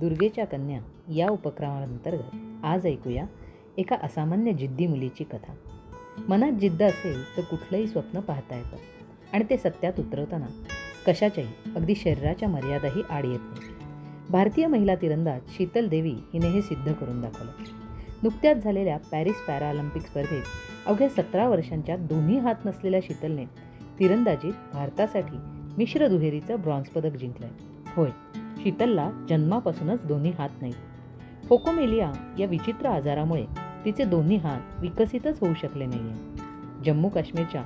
दुर्गेच्या कन्या या उपक्रमांतर्गत आज ऐकूया एका असामान्य जिद्दी मुलीची कथा. मनात जिद्द असेल तर कुठलंही स्वप्न पाहता येतं आणि ते सत्यात उतरवताना कशाच्याही, अगदी शरीराच्या मर्यादाही आड येत नाही. भारतीय महिला तिरंदाज शीतल देवी हिने हे सिद्ध करून दाखवलं. नुकत्याच झालेल्या पॅरिस पॅराऑलिम्पिक स्पर्धेत अवघ्या 17 वर्षांच्या दोन्ही हात नसलेल्या शीतलने तिरंदाजीत भारतासाठी मिश्र दुहेरीचं ब्रॉन्झ पदक जिंकलंय. होय, शीतलला जन्मापासूनच दोन्ही हात नाहीत. फोकोमेलिया या विचित्र आजारामुळे तिचे दोन्ही हात विकसितच होऊ शकले नाहीये. जम्मू काश्मीरच्या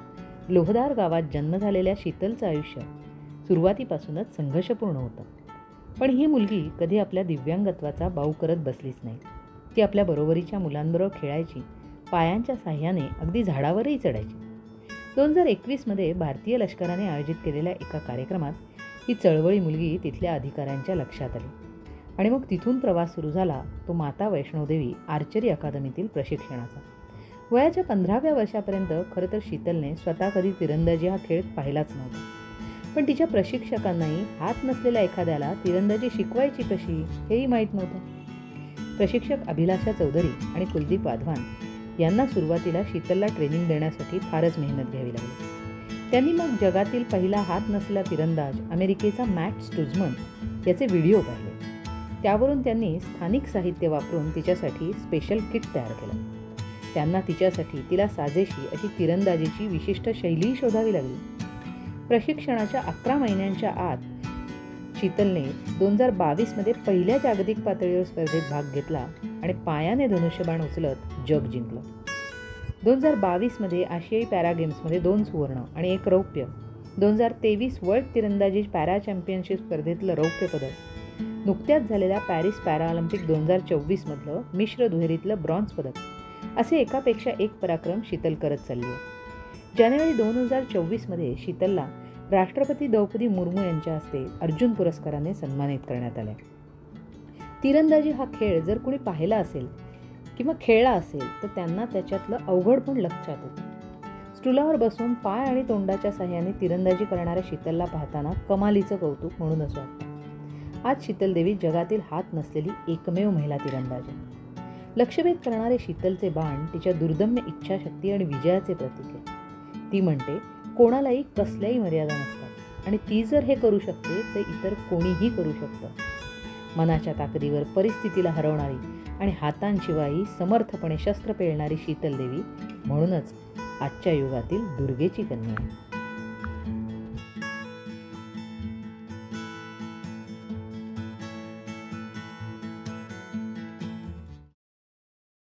लोहदार गावात जन्म झालेल्या शीतलचं आयुष्य सुरुवातीपासूनच संघर्षपूर्ण होतं. पण ही मुलगी कधी आपल्या दिव्यांगत्वाचा बाऊ करत बसलीच नाही. ती आपल्या बरोबरीच्या मुलांबरोबर खेळायची, पायांच्या साह्याने अगदी झाडावरही चढायची. 2021 भारतीय लष्कराने आयोजित केलेल्या एका कार्यक्रमात ही चळवळी मुलगी तिथल्या अधिकाऱ्यांच्या लक्षात आली आणि मग तिथून प्रवास सुरू झाला तो माता वैष्णोदेवी आर्चरी अकादमीतील प्रशिक्षणाचा. वयाच्या 15व्या वर्षापर्यंत खरं तर शीतलने स्वतः कधी तिरंदाजी हा खेळ पाहिलाच नव्हता. पण तिच्या प्रशिक्षकांनाही हात नसलेल्या एखाद्याला तिरंदाजी शिकवायची कशी हेही माहीत नव्हतं. प्रशिक्षक अभिलाषा चौधरी आणि कुलदीप वाधवान यांना सुरुवातीला शीतलला ट्रेनिंग देण्यासाठी फारच मेहनत घ्यावी लागली. त्यांनी मग जगातील पहिला हात नसलेला तिरंदाज अमेरिकेचा मॅट स्टुझमन याचे व्हिडिओ पाहिले. त्यावरून त्यांनी स्थानिक साहित्य वापरून तिच्यासाठी स्पेशल किट तयार केलं. त्यांना तिच्यासाठी तिला साजेशी अशी तिरंदाजीची विशिष्ट शैली शोधावी लागली. प्रशिक्षणाच्या 11 महिन्यांच्या आत शीतलने 2022 पहिल्या जागतिक पातळीवर स्पर्धेत भाग घेतला आणि पायाने धनुष्यबाण उचलत जग जिंकलं. 2022 आशियाई पॅरा गेम्समध्ये 2 सुवर्ण आणि 1 रौप्य, 2023 वर्ल्ड तिरंदाजी पॅरा चॅम्पियनशिप स्पर्धेतलं रौप्य पदक, नुकत्याच झालेल्या पॅरिस पॅराऑलिम्पिक 2024 मिश्र दुहेरीतलं ब्रॉन्झ पदक, असे एकापेक्षा एक पराक्रम शीतल करत चालली आहे. जानेवारी 2024 शीतलला राष्ट्रपती द्रौपदी मुर्मू यांच्या हस्ते अर्जुन पुरस्काराने सन्मानित करण्यात आले. तिरंदाजी हा खेळ जर कोणी पाहिला असेल किंवा खेळला असेल तर त्यांना त्याच्यातलं अवघड पण लक्षात येतं. स्टुलावर बसून पाय आणि तोंडाच्या साह्याने तिरंदाजी करणाऱ्या शीतलला पाहताना कमालीचं कौतुक म्हणूनच वाटतं. आज शीतल देवी जगातील हात नसलेली एकमेव महिला तिरंदाज आहे. लक्ष्यभेद करणारे शीतलचे बाण तिच्या दुर्दम्य इच्छाशक्ती आणि विजयाचे प्रतीक आहे. ती म्हणते, कोणालाही कसल्याही मर्यादा नसतात आणि ती जर हे करू शकते तर इतर कोणीही करू शकतं. मनाच्या ताकदीवर परिस्थितीला हरवणारी आणि हातांशिवायही समर्थपणे शस्त्र पेलणारी शीतल देवी म्हणूनच आजच्या युगातील दुर्गेची कन्या आहे.